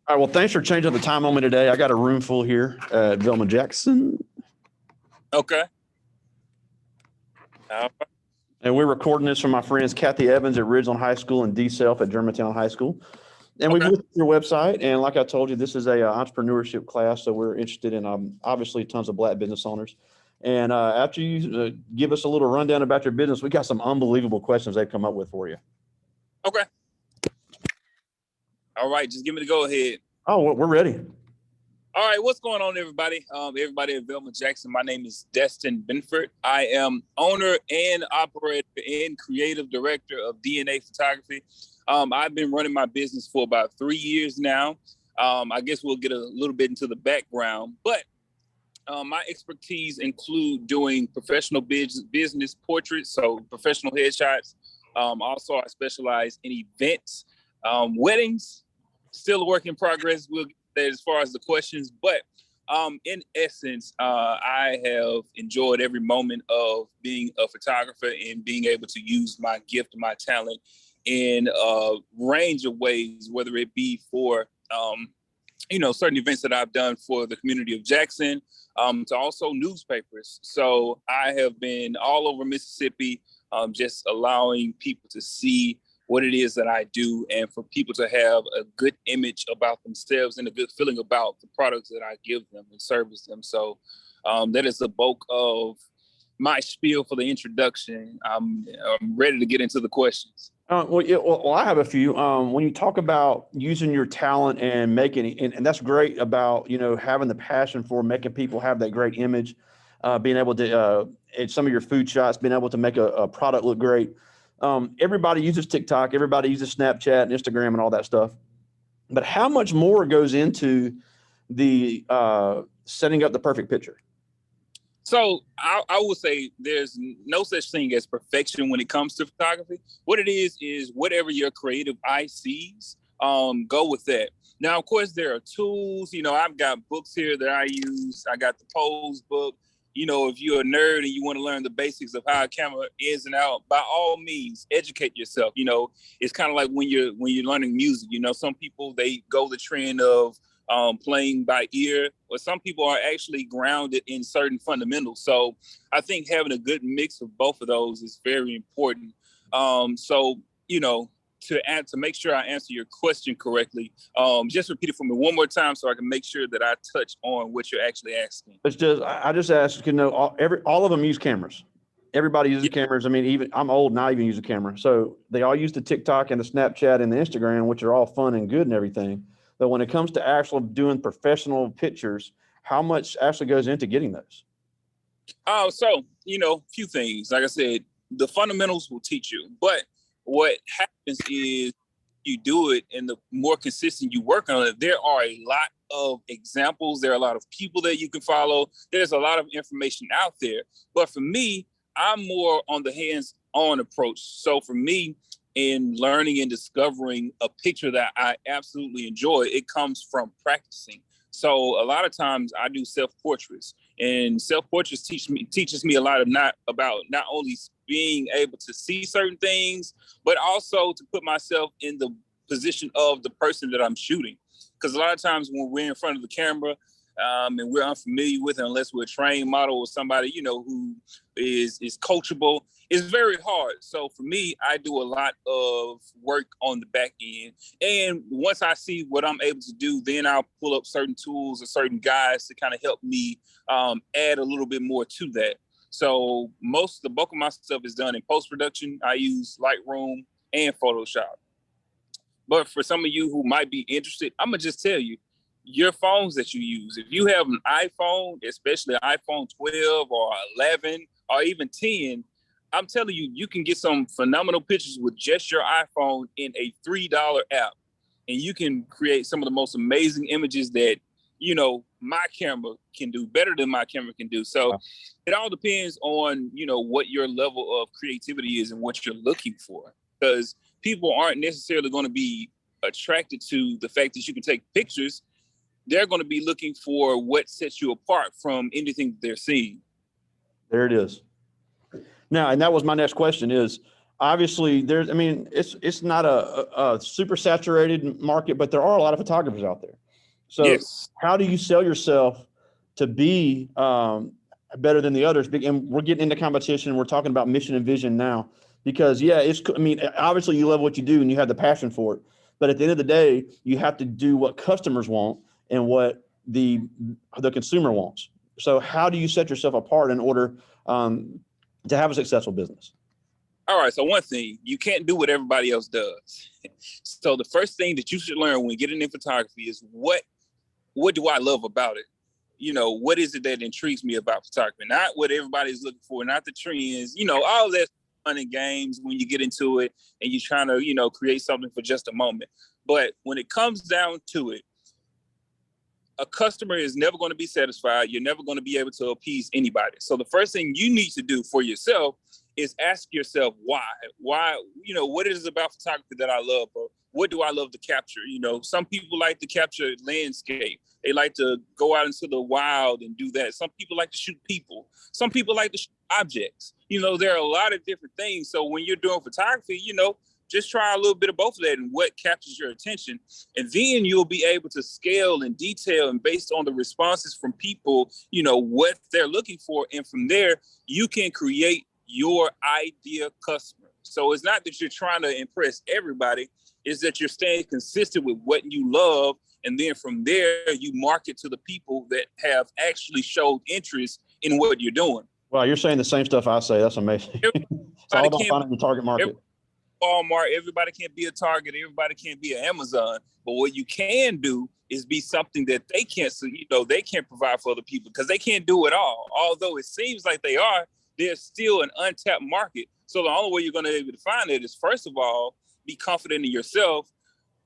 All right. Well, thanks for changing the time on me today. I got a room full here at Velma Jackson, Okay. All right. and we're recording this from my friends Kathy Evans at Ridgeland High School and D Self at Germantown High School. And we've Okay. looked at your website, and like I told you, this is a entrepreneurship class, so we're interested in obviously tons of Black business owners. And after you give us a little rundown about your business, we got some unbelievable questions they've come up with for you. Okay. All right. Just give me the go ahead. Oh, we're ready. All right. What's going on, everybody? Everybody at Velma Jackson. My name is Destin Benford. I am owner and operator and creative director of DNA Photography. I've been running my business for about 3 years now. I guess we'll get a little bit into the background, but my expertise include doing professional business portraits, so professional headshots. Also, I specialize in events, weddings. Still a work in progress. We'll get that as far as the questions, but in essence, I have enjoyed every moment of being a photographer and being able to use my gift, my talent in a range of ways, whether it be for certain events that I've done for the community of Jackson, to also newspapers. So I have been all over Mississippi, just allowing people to see what it is that I do and for people to have a good image about themselves and a good feeling about the products that I give them and service them. So that is the bulk of my spiel for the introduction. I'm ready to get into the questions. Well, I have a few. When you talk about using your talent and making, and that's great about, having the passion for making people have that great image, being able to, in some of your food shots, being able to make a product look great. Everybody uses TikTok, everybody uses Snapchat and Instagram and all that stuff. But how much more goes into the setting up the perfect picture? So I would say there's no such thing as perfection when it comes to photography. What it is whatever your creative eye sees, go with that. Now, of course, there are tools. I've got books here that I use. I got the Pose book. If you're a nerd and you want to learn the basics of how a camera is and out, by all means, educate yourself. It's kind of like when you're learning music. Some people, they go the trend of playing by ear, or some people are actually grounded in certain fundamentals. So I think having a good mix of both of those is very important. To make sure I answer your question correctly, just repeat it for me one more time so I can make sure that I touch on what you're actually asking. I just asked, all of them use cameras. Everybody uses cameras. I mean, even I'm old and I even use a camera. So they all use the TikTok and the Snapchat and the Instagram, which are all fun and good and everything. But when it comes to actually doing professional pictures, how much actually goes into getting those? Few things. Like I said, the fundamentals will teach you. But what happens is you do it and the more consistent you work on it, there are a lot of examples. There are a lot of people that you can follow. There's a lot of information out there. But for me, I'm more on the hands-on approach. So for me, in learning and discovering a picture that I absolutely enjoy, it comes from practicing. So a lot of times I do self-portraits, and self-portraits teaches me a lot of not only being able to see certain things, but also to put myself in the position of the person that I'm shooting. Because a lot of times when we're in front of the camera, and we're unfamiliar with it, unless we're a trained model or somebody, who is coachable, it's very hard. So for me, I do a lot of work on the back end. And once I see what I'm able to do, then I'll pull up certain tools or certain guides to kind of help me add a little bit more to that. So the bulk of my stuff is done in post-production. I use Lightroom and Photoshop. But for some of you who might be interested, I'm going to just tell you, your phones that you use, if you have an iPhone, especially an iPhone 12 or 11 or even 10, I'm telling you, you can get some phenomenal pictures with just your iPhone in a $3 app. And you can create some of the most amazing images that, my camera can do better than my camera can do. So it all depends on, what your level of creativity is and what you're looking for. Because people aren't necessarily going to be attracted to the fact that you can take pictures. They're going to be looking for what sets you apart from anything that they're seeing. There it is. Now, and that was my next question is, obviously I mean, it's not a super saturated market, but there are a lot of photographers out there. So Yes. how do you sell yourself to be better than the others? And we're getting into competition. We're talking about mission and vision now because yeah, I mean, obviously you love what you do and you have the passion for it, but at the end of the day, you have to do what customers want and what the consumer wants. So how do you set yourself apart in order to have a successful business? All right. So one thing, you can't do what everybody else does. So the first thing that you should learn when getting in photography is what do I love about it? What is it that intrigues me about photography? Not what everybody's looking for, not the trends, all that fun and games when you get into it and you're trying to, create something for just a moment. But when it comes down to it, a customer is never going to be satisfied. You're never going to be able to appease anybody. So the first thing you need to do for yourself is ask yourself why. Why, what is it about photography that I love, or what do I love to capture? Some people like to capture landscape. They like to go out into the wild and do that. Some people like to shoot people. Some people like to shoot objects. There are a lot of different things. So when you're doing photography, just try a little bit of both of that and what captures your attention. And then you'll be able to scale and detail, and based on the responses from people, what they're looking for. And from there, you can create your ideal customer. So it's not that you're trying to impress everybody, it's that you're staying consistent with what you love. And then from there, you market to the people that have actually showed interest in what you're doing. Wow, you're saying the same stuff I say. That's amazing. It's all about finding the target market. Walmart, everybody can't be a Target, everybody can't be an Amazon, but what you can do is be something that they can't, they can't provide for other people because they can't do it all. Although it seems like they are, there's still an untapped market. So the only way you're going to be able to find it is, first of all, be confident in yourself,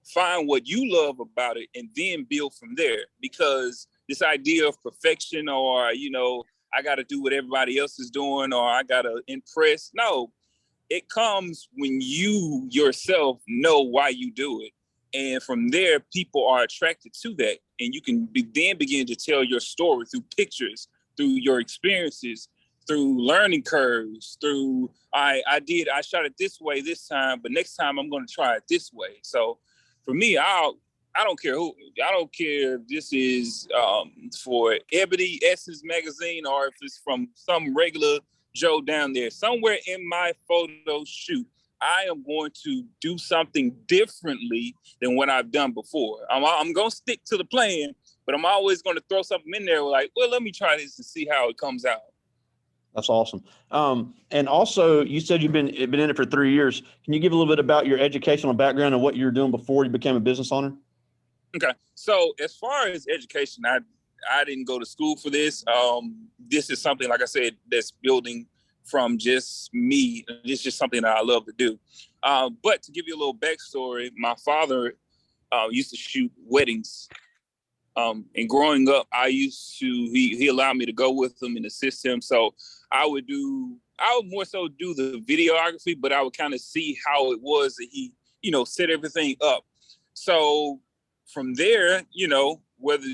find what you love about it, and then build from there. Because this idea of perfection, or, I got to do what everybody else is doing, or I got to impress, no. It comes when you yourself know why you do it. And from there, people are attracted to that. And you can then begin to tell your story through pictures, through your experiences, through learning curves, through, I shot it this way this time, but next time I'm going to try it this way. So for me, I don't care if this is for Ebony Essence magazine or if it's from some regular Joe down there. Somewhere in my photo shoot, I am going to do something differently than what I've done before. I'm going to stick to the plan, but I'm always going to throw something in there like, well, let me try this and see how it comes out. That's awesome. And also, you said you've been in it for 3 years. Can you give a little bit about your educational background and what you were doing before you became a business owner? Okay. So as far as education, I didn't go to school for this. This is something, like I said, that's building from just me. It's just something that I love to do. But to give you a little backstory, my father used to shoot weddings. And growing up, he allowed me to go with him and assist him. So I would more so do the videography, but I would kind of see how it was that he, set everything up. So from there, whether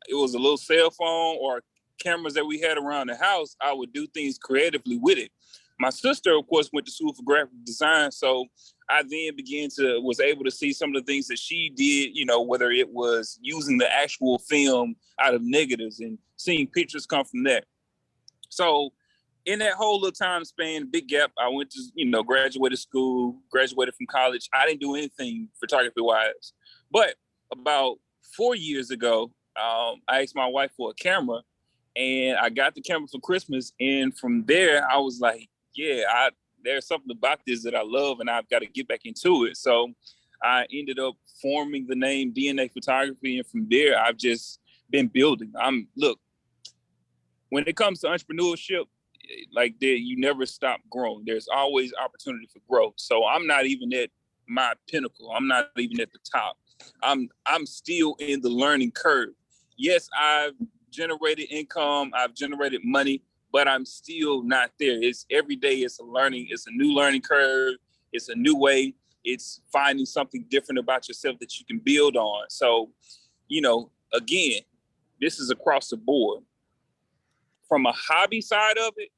it was a little cell phone or cameras that we had around the house, I would do things creatively with it. My sister, of course, went to school for graphic design. So I then was able to see some of the things that she did, whether it was using the actual film out of negatives and seeing pictures come from that. So in that whole little time span, big gap, I went to, graduated from college. I didn't do anything photography wise. But about 4 years ago, I asked my wife for a camera, and I got the camera for Christmas. And from there, I was like, yeah, there's something about this that I love, and I've got to get back into it. So I ended up forming the name DNA Photography. And from there, I've just been building. Look, when it comes to entrepreneurship, like that, you never stop growing. There's always opportunity for growth. So I'm not even at my pinnacle. I'm not even at the top. I'm still in the learning curve. Yes, I've generated income, I've generated money, but I'm still not there. It's every day, it's a new learning curve. It's a new way. It's finding something different about yourself that you can build on. So, again, this is across the board. From a hobby side of it,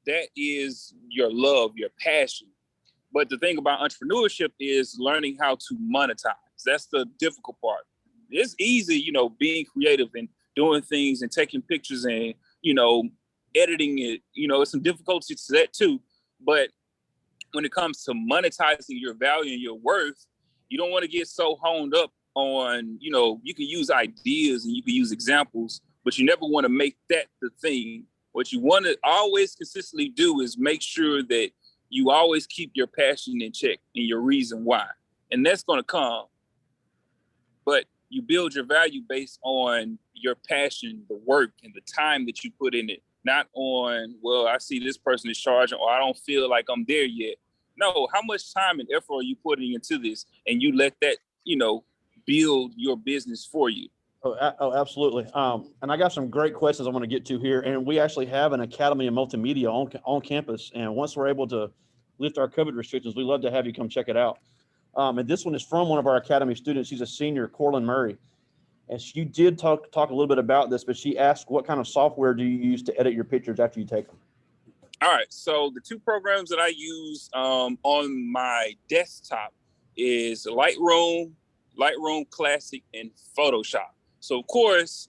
that is your love, your passion. But the thing about entrepreneurship is learning how to monetize. That's the difficult part. It's easy, being creative and doing things and taking pictures and, editing it. It's some difficulties to that too. But when it comes to monetizing your value and your worth, you don't want to get so honed up on, you can use ideas and you can use examples, but you never want to make that the thing. What you want to always consistently do is make sure that you always keep your passion in check and your reason why. And that's going to come. But you build your value based on your passion, the work, and the time that you put in it. Not on, well, I see this person is charging, or I don't feel like I'm there yet. No, how much time and effort are you putting into this? And you let that, build your business for you. Oh, absolutely. And I got some great questions I want to get to here. And we actually have an Academy of Multimedia on campus. And once we're able to lift our COVID restrictions, we'd love to have you come check it out. And this one is from one of our Academy students. She's a senior, Corlin Murray. And she did talk a little bit about this, but she asked, what kind of software do you use to edit your pictures after you take them? All right. So the two programs that I use on my desktop is Lightroom Classic, and Photoshop. So of course,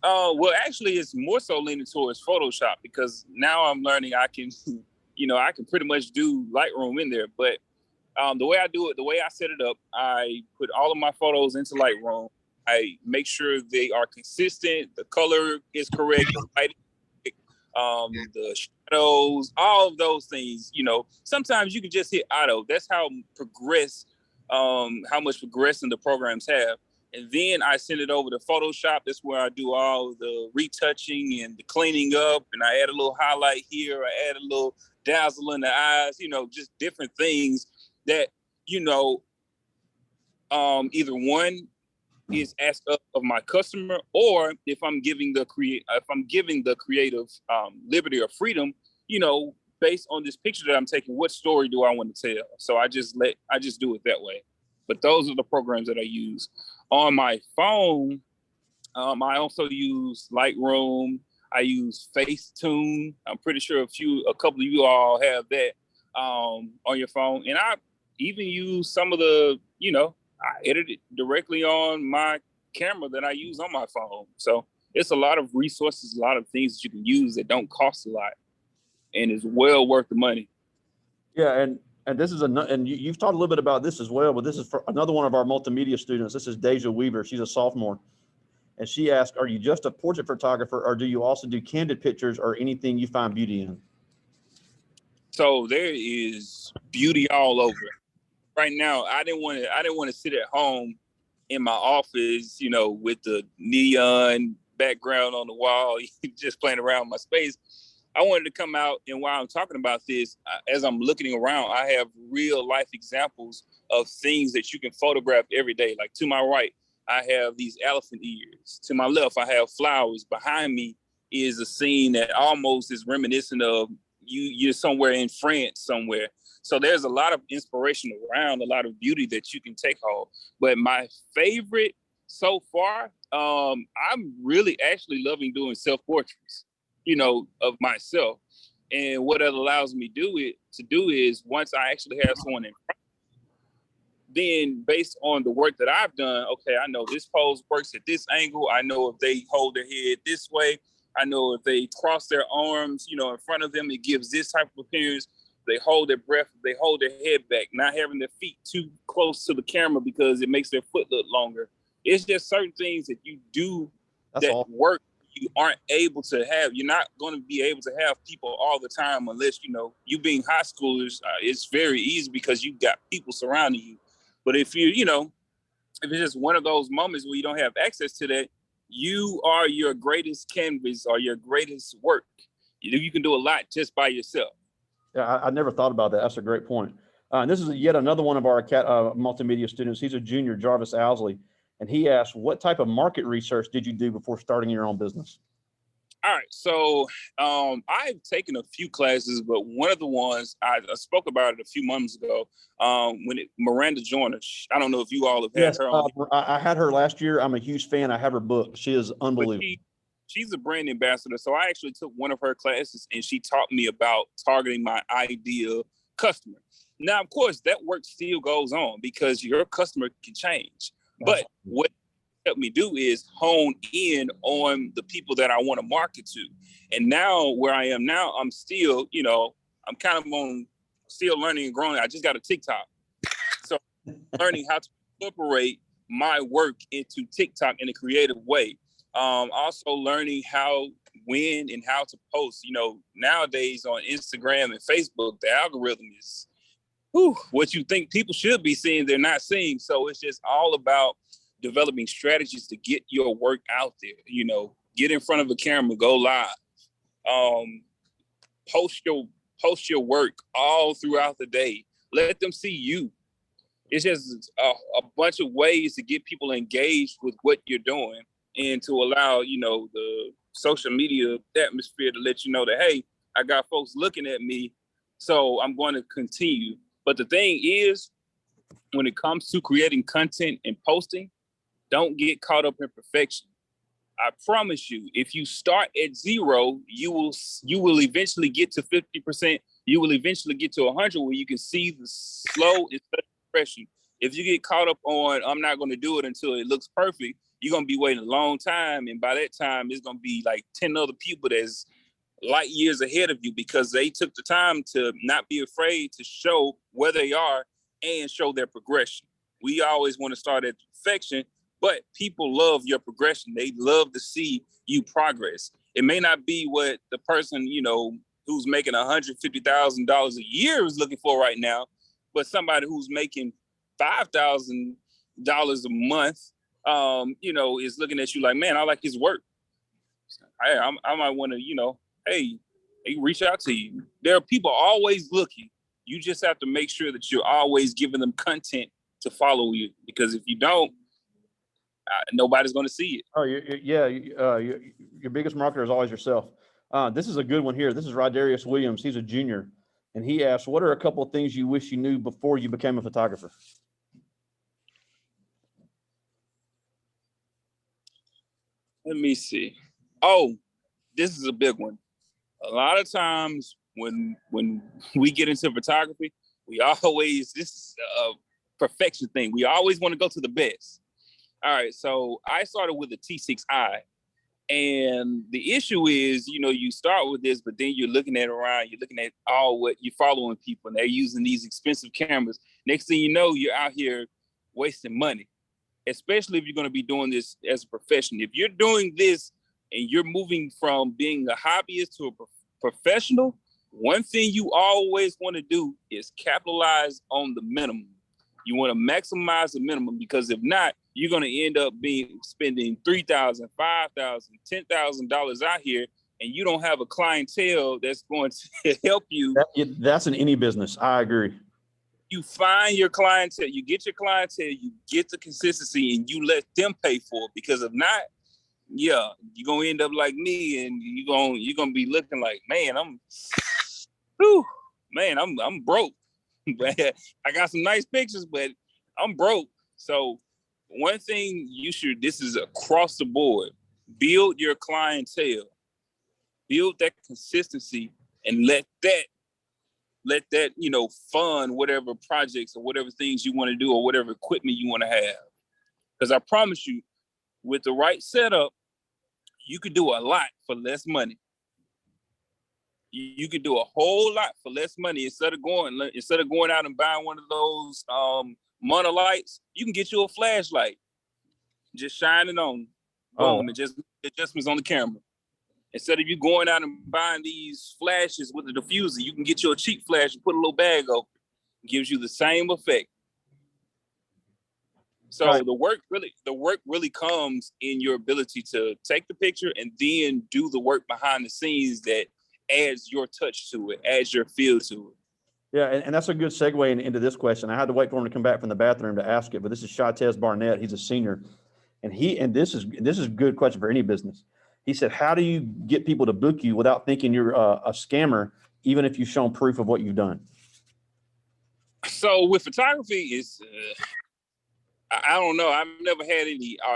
actually it's more so leaning towards Photoshop because now I'm learning I can, I can pretty much do Lightroom in there. But the way I do it, the way I set it up, I put all of my photos into Lightroom. I make sure they are consistent. The color is correct. The lighting, the shadows, all of those things. Sometimes you can just hit auto. That's how much progression the programs have. And then I send it over to Photoshop. That's where I do all the retouching and the cleaning up. And I add a little highlight here. I add a little dazzle in the eyes, just different things that, either one is asked of my customer, or if I'm giving the creative liberty or freedom, based on this picture that I'm taking, what story do I want to tell? So I just do it that way. But those are the programs that I use. On my phone, I also use Lightroom. I use Facetune. I'm pretty sure a couple of you all have that on your phone. And I even use some of the, I edit it directly on my camera that I use on my phone. So it's a lot of resources, a lot of things that you can use that don't cost a lot and is well worth the money. Yeah, and this is and you've talked a little bit about this as well, but this is for another one of our multimedia students. This is Deja Weaver. She's a sophomore. And she asked, are you just a portrait photographer, or do you also do candid pictures or anything you find beauty in? So there is beauty all over. Right now, I didn't want to sit at home in my office, with the neon background on the wall, just playing around with my space. I wanted to come out, and while I'm talking about this, as I'm looking around, I have real life examples of things that you can photograph every day. Like to my right, I have these elephant ears. To my left, I have flowers. Behind me is a scene that almost is reminiscent of you're somewhere in France somewhere. So there's a lot of inspiration around, a lot of beauty that you can take home. But my favorite so far, I'm really actually loving doing self-portraits, of myself. And what it allows me to do is once I actually have someone in front, then based on the work that I've done, okay, I know this pose works at this angle. I know if they hold their head this way. I know if they cross their arms, in front of them, it gives this type of appearance. They hold their breath, they hold their head back, not having their feet too close to the camera because it makes their foot look longer. It's just certain things that you do work you aren't able to have. You're not going to be able to have people all the time unless, you being high schoolers, it's very easy because you've got people surrounding you. But if if it's just one of those moments where you don't have access to that, you are your greatest canvas or your greatest work. You can do a lot just by yourself. Yeah, I never thought about that. That's a great point. And this is yet another one of our multimedia students. He's a junior, Jarvis Owsley. And he asked, what type of market research did you do before starting your own business? All right. So I've taken a few classes, but one of the ones I spoke about it a few months ago Miranda Joyner. I don't know if you all have had her on. I had her last year. I'm a huge fan. I have her book. She is unbelievable. She's a brand ambassador. So I actually took one of her classes and she taught me about targeting my ideal customer. Now, of course, that work still goes on because your customer can change. But what helped me do is hone in on the people that I want to market to. And now where I am now, I'm still, I'm kind of still learning and growing. I just got a TikTok. So learning how to incorporate my work into TikTok in a creative way. Also learning when and how to post. Nowadays on Instagram and Facebook, the algorithm is what you think people should be seeing, they're not seeing. So it's just all about developing strategies to get your work out there. Get in front of a camera, go live, post your work all throughout the day. Let them see you. It's just a bunch of ways to get people engaged with what you're doing and to allow, the social media atmosphere to let you know that, hey, I got folks looking at me, so I'm going to continue. But the thing is, when it comes to creating content and posting, don't get caught up in perfection. I promise you, if you start at 0, you will eventually get to 50%. You will eventually get to 100, where you can see the slow and steady progression. If you get caught up on, I'm not going to do it until it looks perfect, you're going to be waiting a long time. And by that time, it's going to be like 10 other people that's light years ahead of you because they took the time to not be afraid to show where they are and show their progression. We always want to start at perfection, but people love your progression. They love to see you progress. It may not be what the person, who's making $150,000 a year is looking for right now, but somebody who's making $5,000 a month, is looking at you like, man, I like his work. I might want to, hey, reach out to you. There are people always looking. You just have to make sure that you're always giving them content to follow you, because if you don't, nobody's going to see it. Oh, your biggest marketer is always yourself. This is a good one here. This is Rodarius Williams. He's a junior, and he asked, what are a couple of things you wish you knew before you became a photographer? Let me see. Oh, this is a big one. A lot of times when we get into photography, this is a perfection thing. We always want to go to the best. All right, so I started with a T6i, and the issue is, you start with this, but then you're looking at around, you're looking at all what you're following people, and they're using these expensive cameras. Next thing you know, you're out here wasting money, especially if you're going to be doing this as a profession. If you're doing this and you're moving from being a hobbyist to a professional, one thing you always want to do is capitalize on the minimum. You want to maximize the minimum, because if not, you're going to end up spending $3,000, $5,000, $10,000 out here, and you don't have a clientele that's going to help you. That's in any business. I agree. You find your clientele, you get your clientele, you get the consistency, and you let them pay for it. Because if not, you're gonna end up like me, and you're gonna be looking like, man, I'm broke. I got some nice pictures, but I'm broke. So one thing this is across the board, build your clientele, build that consistency, and let that fund whatever projects or whatever things you want to do or whatever equipment you want to have. Because I promise you, with the right setup, you could do a lot for less money. You could do a whole lot for less money. Instead of going out and buying one of those monolights, you can get you a flashlight. Just shine it on. Boom. And just adjustments on the camera. Instead of you going out and buying these flashes with a diffuser, you can get you a cheap flash and put a little bag over it. It gives you the same effect. So right. The work really comes in your ability to take the picture and then do the work behind the scenes that adds your touch to it, adds your feel to it. Yeah, and that's a good segue into this question. I had to wait for him to come back from the bathroom to ask it, but this is Shatez Barnett. He's a senior, and this is a good question for any business. He said, how do you get people to book you without thinking you're a scammer, even if you've shown proof of what you've done? So with photography, it's I don't know. I've never had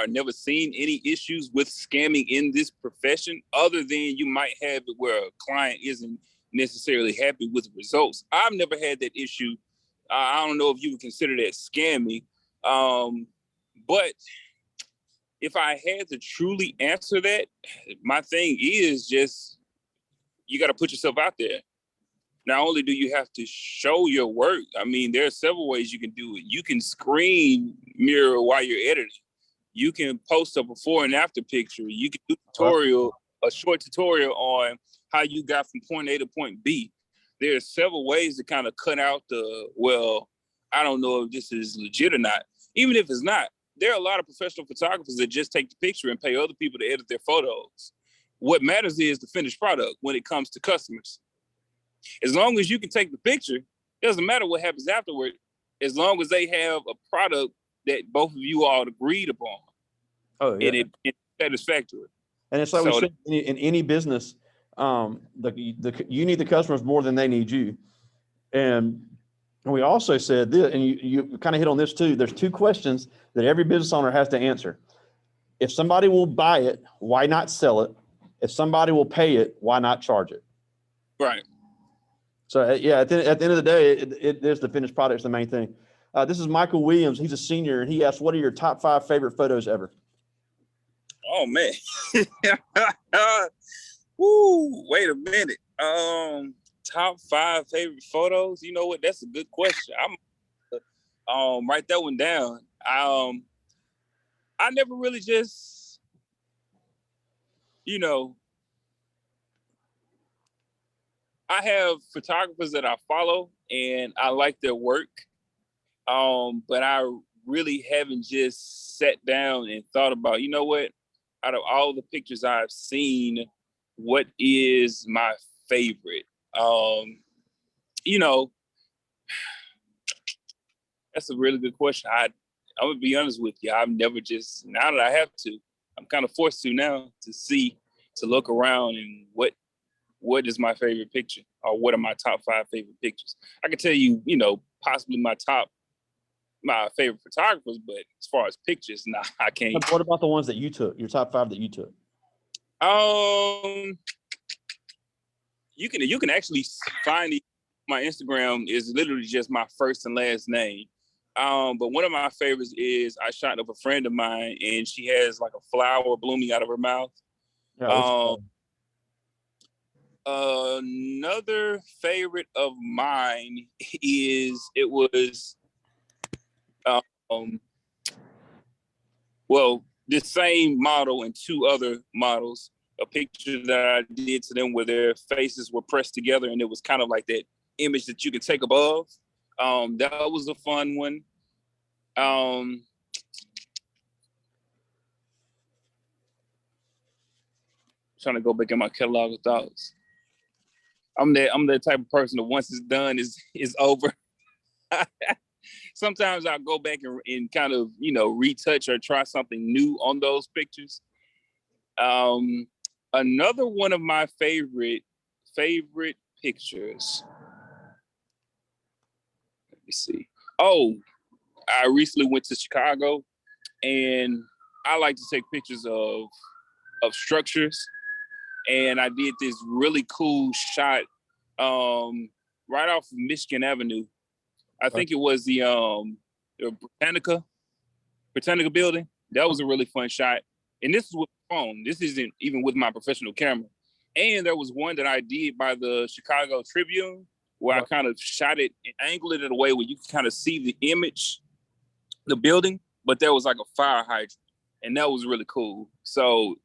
never seen any issues with scamming in this profession, other than you might have it where a client isn't necessarily happy with the results. I've never had that issue I don't know if you would consider that scammy. But if I had to truly answer that, my thing is just, you got to put yourself out there. Not only do you have to show your work, I mean, there are several ways you can do it. You can screen mirror while you're editing. You can post a before and after picture. You can do a short tutorial on how you got from point A to point B. There are several ways to kind of cut out well, I don't know if this is legit or not. Even if it's not, there are a lot of professional photographers that just take the picture and pay other people to edit their photos. What matters is the finished product when it comes to customers. As long as you can take the picture, it doesn't matter what happens afterward, as long as they have a product that both of you all agreed upon. Oh, yeah. And it's satisfactory. And it's like we said, in any business, you need the customers more than they need you. And we also said this, and you kind of hit on this too. There's two questions that every business owner has to answer. If somebody will buy it, why not sell it? If somebody will pay it, why not charge it? Right. So yeah, at the end of the day, it is the finished product is the main thing. This is Michael Williams. He's a senior, and he asked, "What are your top 5 favorite photos ever?" Oh man. Woo, wait a minute. Top 5 favorite photos. You know what? That's a good question. I'm write that one down. I never really just, I have photographers that I follow and I like their work. But I really haven't just sat down and thought about, you know what, out of all the pictures I've seen, what is my favorite? That's a really good question. I'm gonna be honest with you. I've never just, now that I have to, I'm kind of forced to now to look around and what is my favorite picture, or what are my top 5 favorite pictures. I can tell you, possibly my favorite photographers, but as far as pictures, nah, I can't. What about the ones that you took, your top 5 that you took? You can actually find my Instagram is literally just my first and last name. But one of my favorites is I shot of a friend of mine, and she has like a flower blooming out of her mouth. Yeah, another favorite of mine is this same model and 2 other models, a picture that I did to them where their faces were pressed together, and it was kind of like that image that you could take above. That was a fun one. Trying to go back in my catalog of thoughts. I'm that type of person that once it's done is over. Sometimes I'll go back and kind of, retouch or try something new on those pictures. Another one of my favorite pictures. Let me see. Oh, I recently went to Chicago, and I like to take pictures of structures. And I did this really cool shot right off of Michigan Avenue. I think it was the Britannica building. That was a really fun shot. And this is with my phone. This isn't even with my professional camera. And there was one that I did by the Chicago Tribune, where I kind of shot it and angled it in a way where you can kind of see the image, the building, but there was like a fire hydrant. And that was really cool. So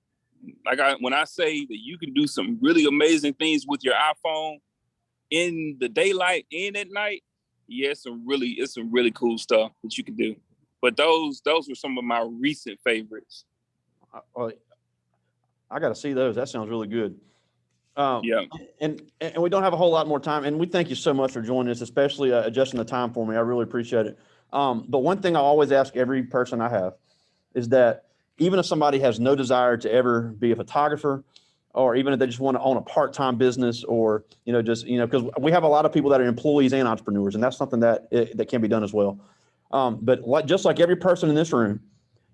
when I say that you can do some really amazing things with your iPhone in the daylight and at night, yeah, it's some really cool stuff that you can do. But those were some of my recent favorites. I got to see those. That sounds really good. Yeah. And we don't have a whole lot more time. And we thank you so much for joining us, especially adjusting the time for me. I really appreciate it. But one thing I always ask every person I have is that even if somebody has no desire to ever be a photographer, or even if they just want to own a part-time business, or, because we have a lot of people that are employees and entrepreneurs, and that's something that can be done as well. But just like every person in this room,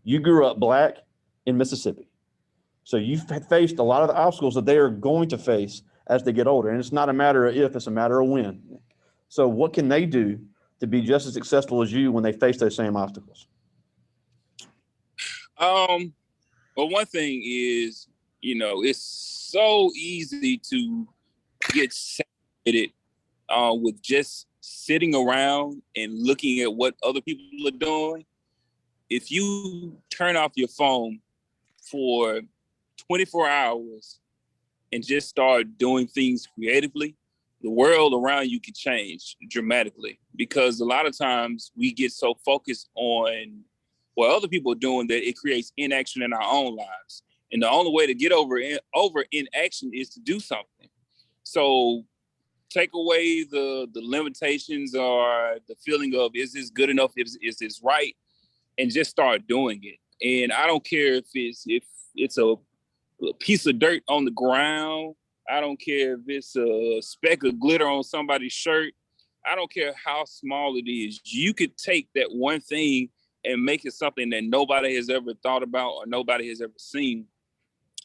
you grew up Black in Mississippi. So you've faced a lot of the obstacles that they are going to face as they get older. And it's not a matter of if, it's a matter of when. So what can they do to be just as successful as you when they face those same obstacles? Well, one thing is, it's so easy to get saturated with just sitting around and looking at what other people are doing. If you turn off your phone for 24 hours and just start doing things creatively, the world around you can change dramatically, because a lot of times we get so focused on what other people are doing that it creates inaction in our own lives. And the only way to get over inaction is to do something. So take away the limitations or the feeling of, is this good enough? Is this right? And just start doing it. And I don't care if it's a piece of dirt on the ground. I don't care if it's a speck of glitter on somebody's shirt. I don't care how small it is. You could take that one thing and make it something that nobody has ever thought about or nobody has ever seen.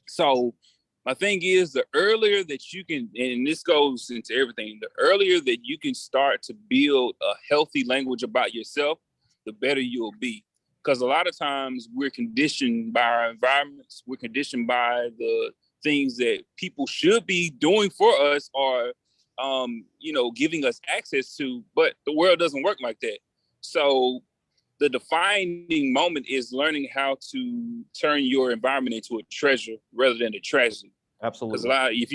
So my thing is, the earlier that you can, and this goes into everything, the earlier that you can start to build a healthy language about yourself, the better you'll be. Because a lot of times we're conditioned by our environments, we're conditioned by the things that people should be doing for us or, giving us access to, but the world doesn't work like that. So the defining moment is learning how to turn your environment into a treasure rather than a tragedy. Absolutely. Because if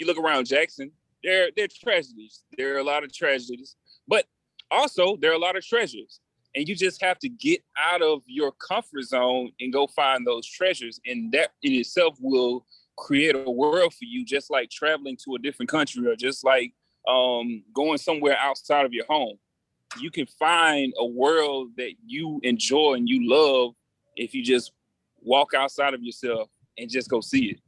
you look around Jackson, there are tragedies. There are a lot of tragedies, but also there are a lot of treasures. And you just have to get out of your comfort zone and go find those treasures. And that in itself will create a world for you, just like traveling to a different country or just like going somewhere outside of your home. You can find a world that you enjoy and you love if you just walk outside of yourself and just go see it.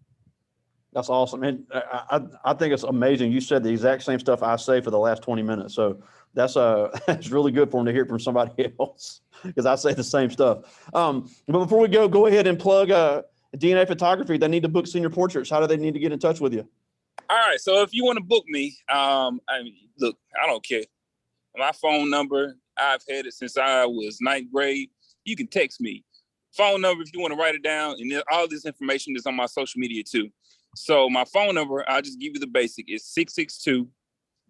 That's awesome. And I think it's amazing. You said the exact same stuff I say for the last 20 minutes. So that's that's really good for them to hear from somebody else, because I say the same stuff. But before we go ahead and plug DNA Photography. They need to book senior portraits. How do they need to get in touch with you? All right. So if you want to book me, look, I don't care. My phone number, I've had it since I was 9th grade. You can text me. Phone number, if you want to write it down, and all this information is on my social media too. So my phone number, I'll just give you the basic, is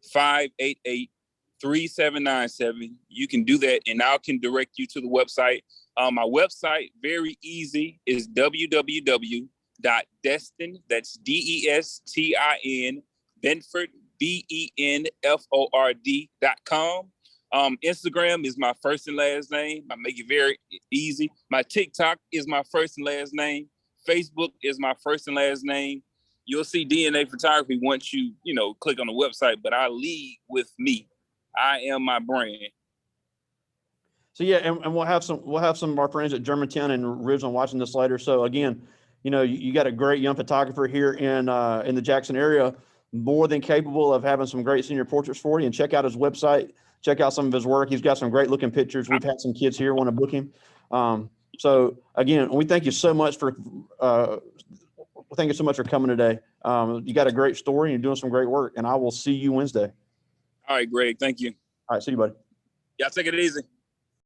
662-588-3797. You can do that, and I can direct you to the website. My website, very easy, is www.destin, that's DESTIN, Benford, BENFORD.com. Instagram is my first and last name. I make it very easy. My TikTok is my first and last name. Facebook is my first and last name. You'll see DNA Photography once you click on the website, but I lead with me. I am my brand. So yeah, and we'll have some of our friends at Germantown and Ridgeland watching this later. So again, you got a great young photographer here in the Jackson area, more than capable of having some great senior portraits for you. And check out his website. Check out some of his work. He's got some great looking pictures. We've had some kids here want to book him. So again, we thank you so much for coming today. You got a great story and you're doing some great work. And I will see you Wednesday. All right, Greg. Thank you. All right, see you, buddy. Y'all take it easy.